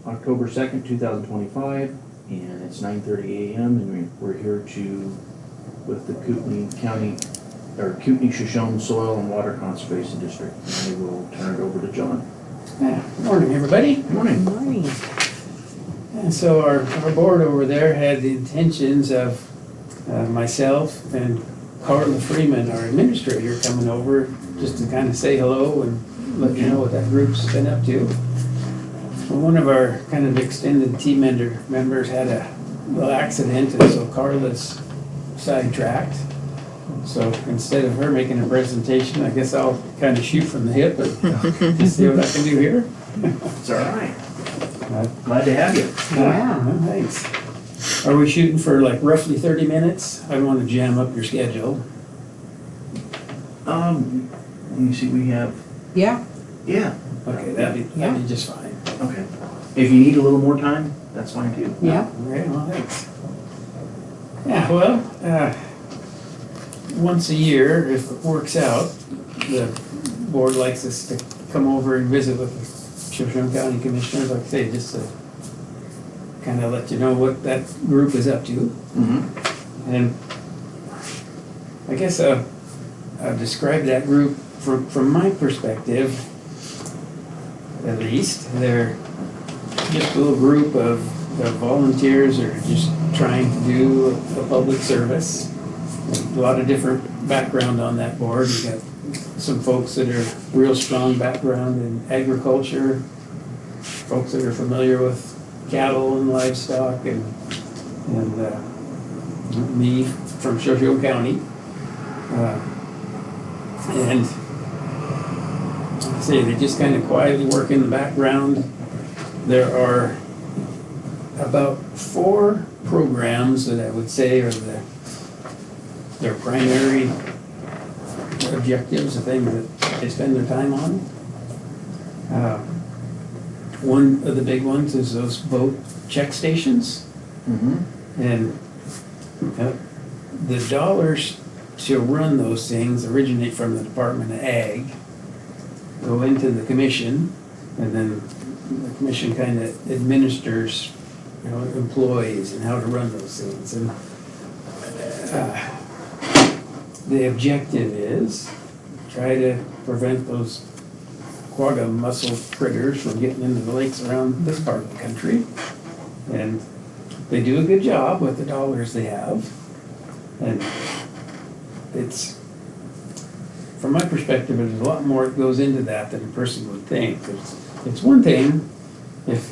October 2nd, 2025, and it's 9:30 a.m. and we're here with the Kootenai-Shoshone Soil and Water Conservation District. And I will turn it over to John. Morning, everybody. Good morning. Good morning. And so our board over there had the intentions of myself and Carla Freeman, our administrator, coming over just to kind of say hello and let you know what that group's been up to. Well, one of our kind of extended team members had a little accident, and so Carla's sidetracked. So instead of her making a presentation, I guess I'll kind of shoot from the hip and just see what I can do here. It's all right. Glad to have you. Yeah, thanks. Are we shooting for like roughly 30 minutes? I don't want to jam up your schedule. Let me see, we have, Yeah, yeah. Okay, that'd be just fine. Okay. If you need a little more time, that's fine too. yeah. Okay, well, thanks. Yeah, well, once a year, if it works out, the board likes us to come over and visit with the Shoshone County Commissioners, like I say, just to kind of let you know what that group is up to. Mm-hmm. And I guess I've described that group from my perspective, at least. They're just a little group of volunteers that are just trying to do a public service. A lot of different background on that board. You got some folks that are real strong background in agriculture, folks that are familiar with cattle and livestock, and me from Shoshone County. And like I say, they just kind of quietly work in the background. There are about 4 programs that I would say are their primary objectives, the things that they spend their time on. One of the big ones is those boat check stations. Mm-hmm. And the dollars to run those things originate from the Department of Ag, go into the commission, and then the commission kind of administers, employees and how to run those things. And the objective is try to prevent those quagga mussel critters from getting into the lakes around this part of the country. And they do a good job with the dollars they have. And it's, from my perspective, there's a lot more that goes into that than a person would think. It's one thing if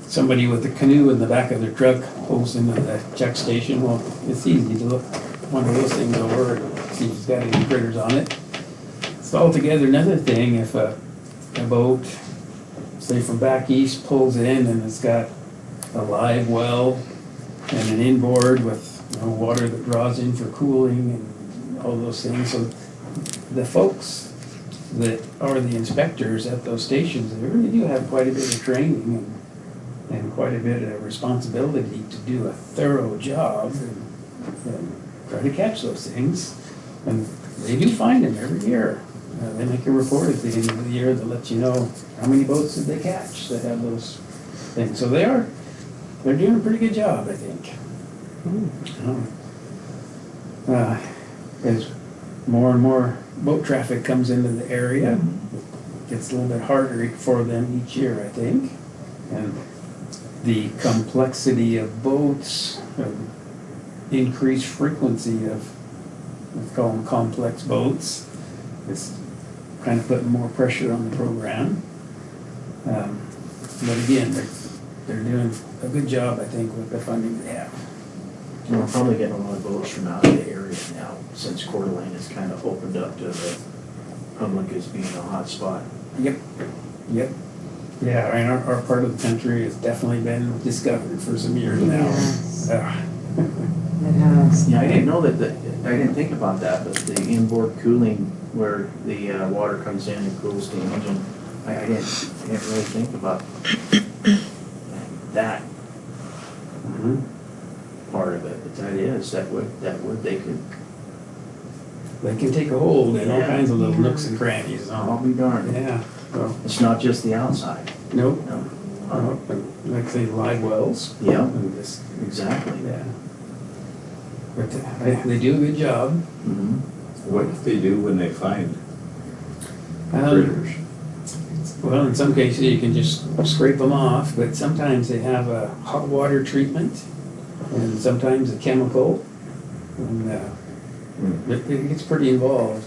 somebody with a canoe in the back of their truck pulls into the check station. Well, it's easy to look one of those things over and see if it's got any critters on it. It's altogether another thing if a boat, say from back east, pulls in and it's got a live well and an inboard with water that draws in for cooling and all those things. So the folks that are the inspectors at those stations, they really do have quite a bit of training and quite a bit of responsibility to do a thorough job and try to catch those things. And they do find them every year. They make a report at the end of the year that lets you know how many boats did they catch that have those things. So they're doing a pretty good job, I think. As more and more boat traffic comes into the area, it gets a little bit harder for them each year, I think. And the complexity of boats, increased frequency of, let's call them complex boats, is kind of putting more pressure on the program. But again, they're doing a good job, I think, with the funding they have. And we're probably getting a lot of boats from out of the area now, since Coeur d'Alene has kind of opened up to the public as being a hot spot. Yep. Yeah, I mean, our part of the country has definitely been discovered for some years now. Yes. It has. Yeah, I didn't know that, I didn't think about that, but the inboard cooling where the water comes in and cools the engine, I didn't really think about that part of it, but that would, they They can take a hold in all Yeah. kinds of little nooks and crannies. I'll be darned. Yeah. So, It's not just the outside. nope. No. Like say live wells. Yeah, And just, exactly. yeah. But they do a good job. Mhm. What do they do when they find Um, critters? Well, in some cases you can just scrape them off, but sometimes they have a hot water treatment and sometimes a chemical. And it gets pretty involved.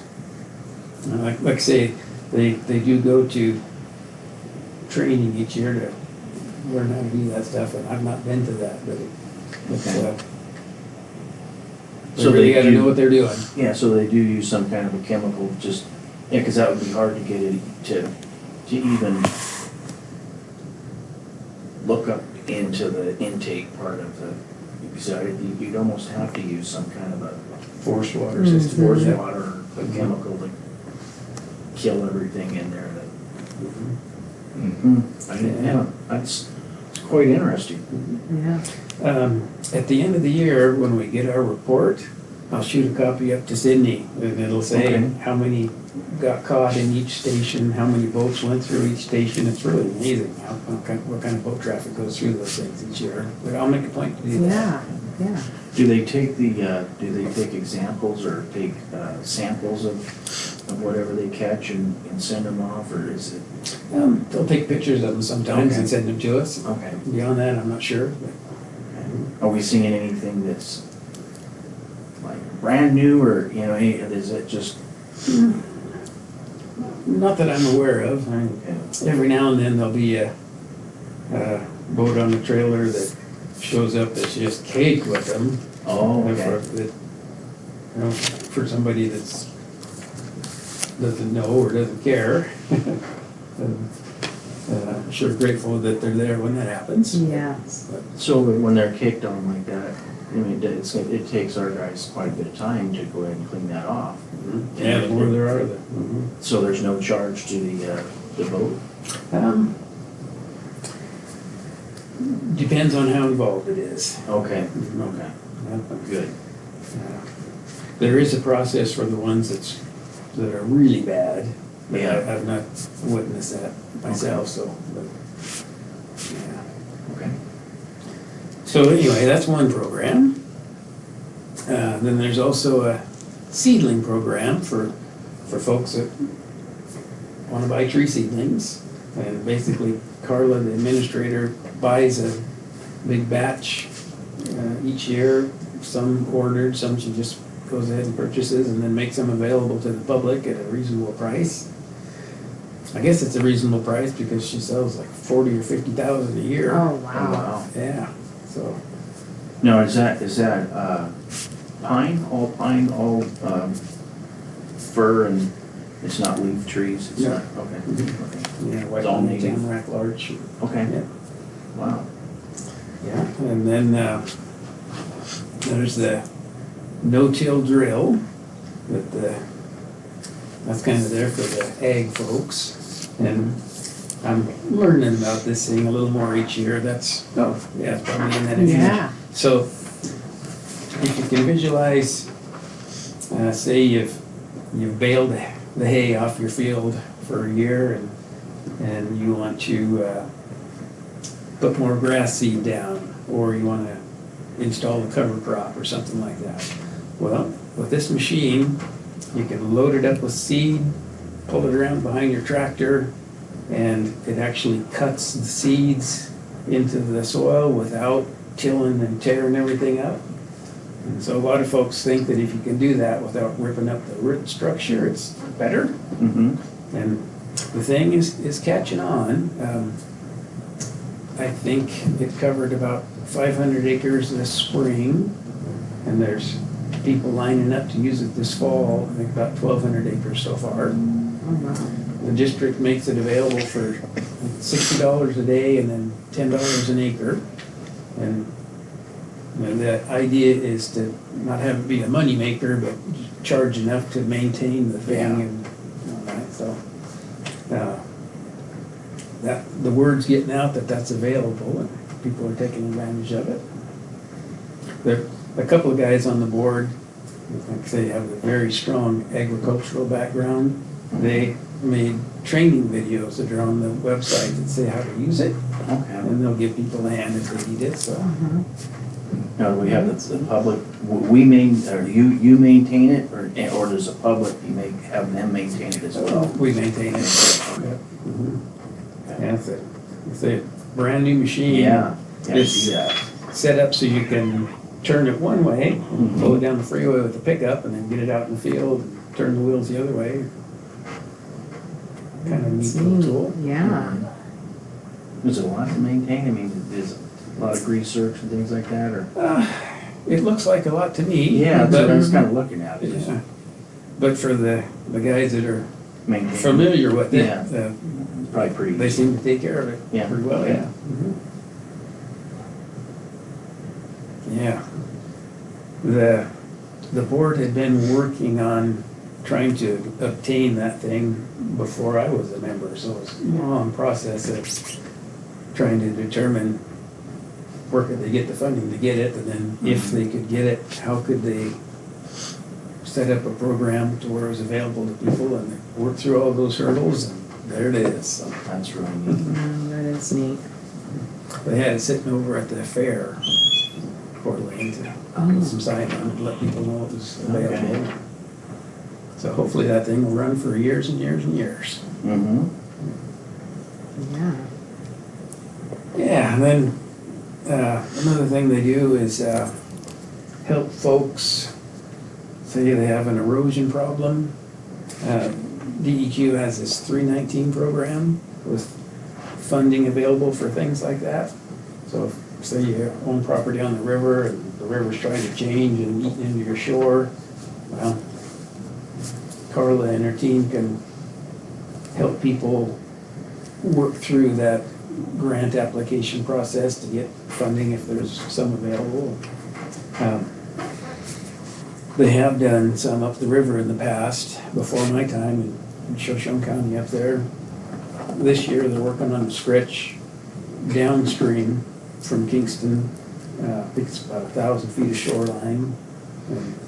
Like I say, they do go to training each year to learn how to do that stuff, and I've not been to that, but it's, Okay. they So really they gotta do- know what they're doing. Yeah, so they do use some kind of a chemical, just, yeah, because that would be hard to get it to even look up into the intake part of the, because you'd almost have to use some kind of a Forced water system. force Yeah. water, or a chemical to kill everything in there that. I didn't, yeah, it's quite interesting. Yeah. At the end of the year, when we get our report, I'll shoot a copy up to Sydney, and it'll say Okay. how many got caught in each station, how many boats went through each station. It's really amazing what kind of boat traffic goes through those things each year. But I'll make a point to do that. Yeah, yeah. Do they take examples or take samples of whatever they catch and send them off, or is it? They'll take pictures of them sometimes Okay. and send them to us. Okay. Beyond that, I'm not sure. But Are we seeing anything that's like brand new, or, you know, is it just? not that I'm aware of. Okay. Every now and then there'll be a boat on the trailer that shows up that's just caked with them. Oh, And okay. for somebody that's doesn't know or doesn't care. I'm sure grateful that they're there when that happens. Yes. But, So when they're kicked on like that, I mean, it takes our guys quite a bit of time to go ahead and clean that off. yeah, the more there are, So there's no charge to the boat? Depends on how involved it is. Okay, Mhm. okay, Yeah. good. There is a process for the ones that are really bad. But Yeah. I've not witnessed that myself, so, but, yeah. Okay. So anyway, that's one program. Then there's also a seedling program for folks that want to buy tree seedlings. And basically Carla, the administrator, buys a big batch each year. Some ordered, some she just goes ahead and purchases and then makes them available to the public at a reasonable price. I guess it's a reasonable price because she sells like 40 or 50,000 a year. Oh, Oh, wow. wow. Yeah, so, Now, is that pine, all fir, and it's not leaf trees? It's No. not, okay. yeah, white It's all pine, native. tamarack, larch. Okay, Yeah. wow. Yeah, and then there's the no-till drill, that's kind of there for the ag folks. And I'm learning about this thing a little more each year. It's probably in that image. Yeah. So if you can visualize, say you've baled the hay off your field for a year and you want to put more grass seed down, or you want to install a cover crop or something like that. Well, with this machine, you can load it up with seed, pull it around behind your tractor, and it actually cuts the seeds into the soil without tilling and tearing everything up. And so a lot of folks think that if you can do that without ripping up the root structure, it's better. Mm-hmm. And the thing is catching on. I think it covered about 500 acres this spring, and there's people lining up to use it this fall. I think about 1,200 acres so far. Oh, wow. The district makes it available for $60 a day and then $10 an acre. And the idea is to not have it be a moneymaker, but charge enough to maintain the thing Yeah. and all that. So that the word's getting out that that's available and people are taking advantage of it. There are a couple of guys on the board, like I say, have a very strong agricultural background. They made training videos that are on the website that say how to use it, Okay. and they'll give people a hand if they need it, so. Mhm. Now, do we have the public, we or you maintain it, or does the public, have them maintain it as well? We maintain it. Okay. Yeah, it's a brand new machine. Yeah, I It's see that. set up so you can turn it one way, Mhm. pull it down the freeway with the pickup, and then get it out in the field, and turn the wheels the other way. Kind of neat It's little neat. tool. Yeah. Is it a lot to maintain? I mean, is a lot of greasework and things like that, or? It looks like a lot to me. Yeah, that's what I but, was kind of looking at, just yeah. But for the guys that are maintaining. familiar with it, Yeah. It's probably pretty they easy. seem to take care of it Yeah. pretty well, Okay. yeah. Yeah. The board had been working on trying to obtain that thing before I was a member, so it was a long process of trying to determine where could they get the funding to get it, and then if they could get it, how could they set up a program to where it was available to people, and work through all those hurdles, and there it is. So That's really neat. That is neat. they had it sitting over at the fair, Coeur d'Alene, to put some sign on it, to let people know it was available. Okay. So hopefully that thing will run for years and years and years. Mm-hmm. Yeah. Yeah, and then another thing they do is help folks, say they have an erosion problem. DEQ has this 319 program with funding available for things like that. So if, say you own property on the river and the river's trying to change and eat into your shore, well, Carla and her team can help people work through that grant application process to get funding if there's some available. They have done some up the river in the past, before my time in Shoshone County up there. This year, they're working on a stretch downstream from Kingston. I think it's about 1,000 feet of shoreline. And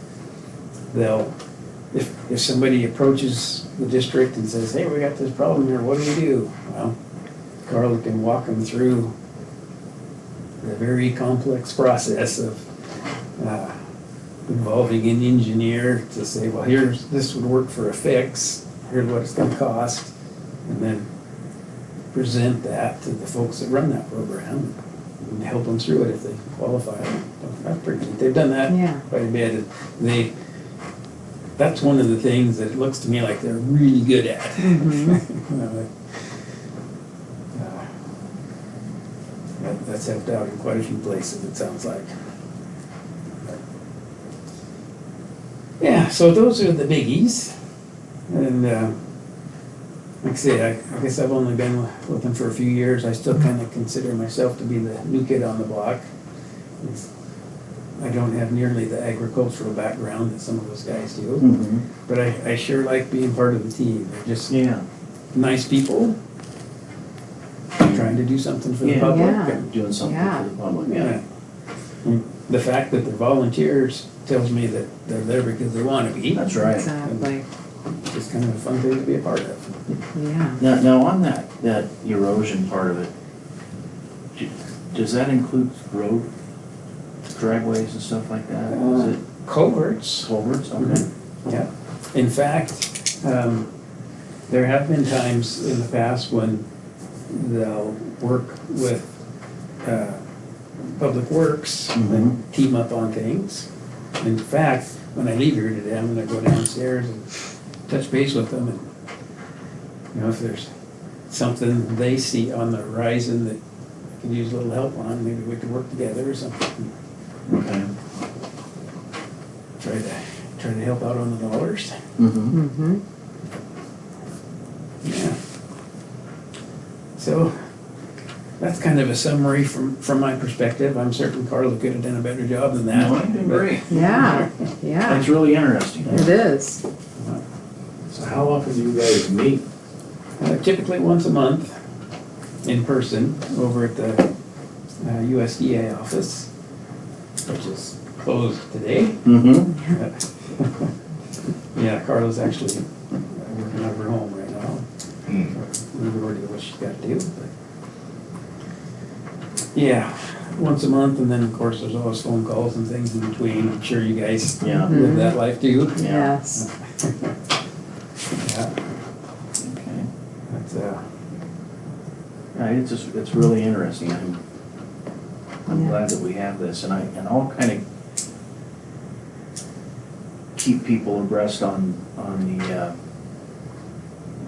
they'll, if somebody approaches the district and says, hey, we got this problem here, what do we do? Well, Carla can walk them through the very complex process of involving an engineer to say, well, this would work for a fix, here's what it's gonna cost, and then present that to the folks that run that program and help them through it if they qualify. That's pretty neat. They've done that Yeah. quite a bit. That's one of the things that it looks to me like they're really good at. That's helped out in quite a few places, it sounds like. Yeah, so those are the biggies. And like I say, I guess I've only been with them for a few years. I still kind of consider myself to be the new kid on the block. I don't have nearly the agricultural background that some of those guys do. Mm-hmm. But I sure like being part of the team. They're just Yeah. nice people, trying to do something for the Yeah. public. Yeah. and- Doing something Yeah. for the public. Yeah. And the fact that they're volunteers tells me that they're there because they want to be. That's right. Exactly. It's kind of a fun thing to be a part of. Yeah. Now on that erosion part of it, does that include road driveways and stuff like that? Is it Culverts. culverts? Okay. Yeah. In fact, there have been times in the past when they'll work with Public Works and team up on things. In fact, when I leave here today, I'm gonna go downstairs and touch base with them, and if there's something they see on the horizon that I can use a little help on, maybe we could work together or something. Okay. Try to help out on the dollars. Mm-hmm. Mm-hmm. Yeah. So that's kind of a summary from my perspective. I'm certain Carla could have done a better job than that. No, you did great. Yeah. Yeah. That's really interesting. It is. So how often do you guys meet? Typically once a month in person over at the USDA office, which is closed today. Mm-hmm. Yeah, Carla's actually working out of her home right now. majority of what she's got to do, but. Yeah, once a month, and then of course there's always phone calls and things in between. I'm sure you guys Yeah. live that life too. Yes. Yeah, Okay. that's, Yeah, it's really interesting. I'm Yeah. glad that we have this, and I'll kind of keep people abreast on the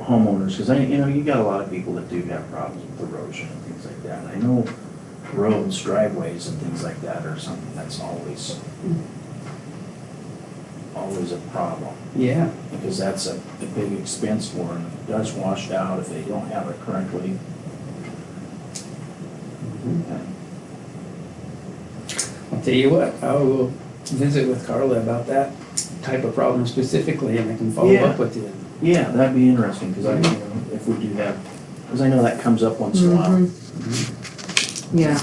homeowners, because you got a lot of people that do have problems with erosion and things like that. And I know roads, driveways and things like that are something that's always a problem, yeah, because that's a big expense for them. If it does wash out, if they don't have it correctly. I'll tell you what, I will visit with Carla about that type of problem specifically, and I can follow Yeah. up with you. Yeah, that'd be interesting, because if we do have, because I know that comes up once in a while. Mhm. Yeah,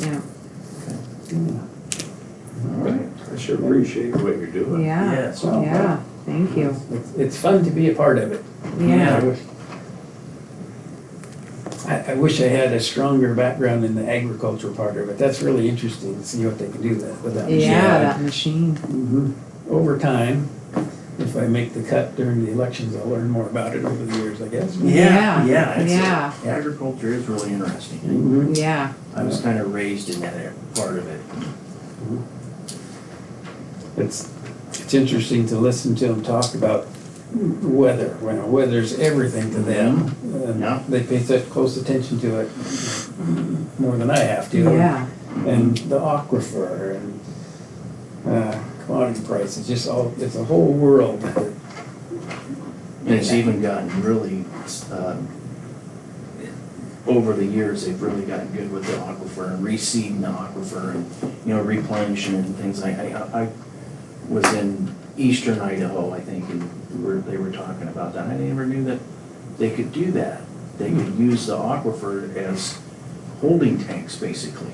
yeah, All right. I sure appreciate what you're doing. yeah, Yes. yeah, thank you. It's fun to be a part of it. Yeah. I wish I had a stronger background in the agriculture part of it. That's really interesting to see what they can do with that machine. Yeah, that machine. Mhm. Over time, if I make the cut during the elections, I'll learn more about it over the years, I guess. Yeah, Yeah. yeah. Agriculture is really interesting. Mhm. Yeah, I was kind of raised in that part of it. It's interesting to listen to them talk about weather. Weather's everything to them. And Yeah. they pay such close attention to it, more than I have to. yeah, And the aquifer and commodity prices, just it's a whole world. And it's even gotten really, over the years, they've really gotten good with the aquifer and reseeding the aquifer and, replenishing it and things like, I was in eastern Idaho, I think, and they were talking about that. I never knew that they could do that. They could use the aquifer as holding tanks, basically.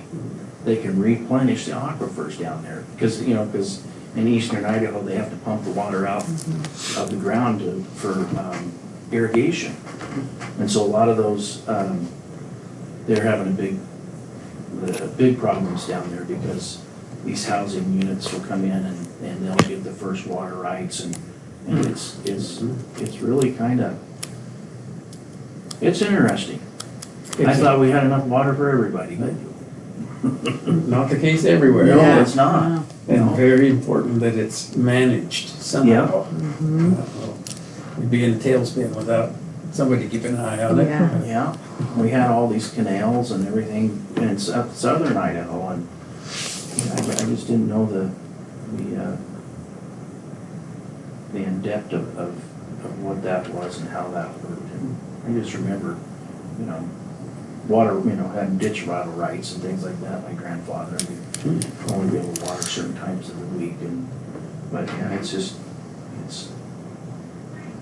They can replenish the aquifers down there, because in eastern Idaho, they have to pump the water out of the ground for irrigation. And so a lot of those, they're having big problems down there, because these housing units will come in and they'll get the first water rights, and it's really kind of, it's interesting. I thought we had enough water for everybody, but Not the case everywhere. no, Yeah. it's not. No. And No. very important that it's managed somehow. mhm, We'd be in a tailspin without somebody keeping an eye on it. Yeah. Yeah, we had all these canals and everything in southern Idaho, and I just didn't know the in-depth of what that was and how that worked. And I just remember, water, having ditch rattle rights and things like that. My grandfather, we'd only be able to water certain times of the week, but yeah, it's,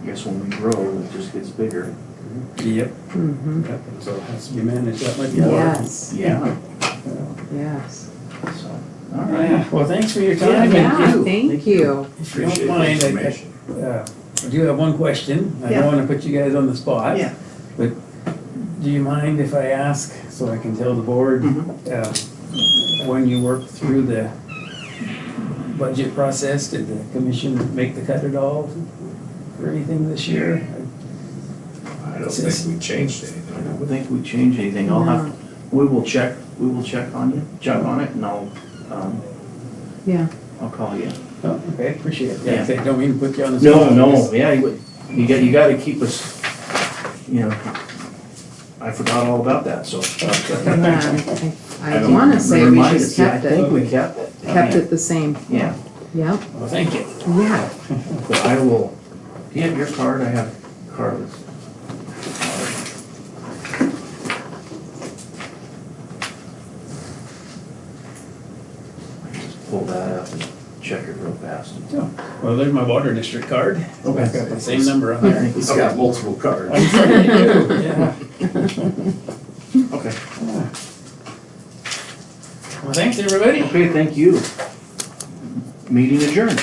I guess when we grow, it just gets bigger. Yep. mhm, Yep. So it has to be managed that much Yeah. more. yes, Yeah, yes. so, all right. Yeah, well, thanks for your Yeah, time. Yeah, you. thank you. If you Appreciate don't the mind, information. I do have one question. I Yeah. don't want to put you guys on the spot. Yeah. But do you mind if I ask, so I can tell the board, when you worked through the budget process, did the commission make the cut at all for anything this year? I don't think we changed anything. I don't think we change anything. We will check on it, and Yeah, I'll call you. Oh, okay, appreciate it. Yeah. Yeah, I don't mean to put you on the spot. Yeah, you gotta keep us, I forgot all about that, so. yeah, I don't wanna say we remind just us. Yeah, kept I think it, we kept it. kept it the same. Yeah, Yep, Well, thank you. yeah, but I will, do you have your card? I have Carla's. Just pull that up and check it real fast. Well, there's my water district card. Okay. I've got the same number on there. He's got multiple cards. I'm sure you do, yeah. Okay. Well, thanks, everybody. Okay, thank you. Meeting adjourned.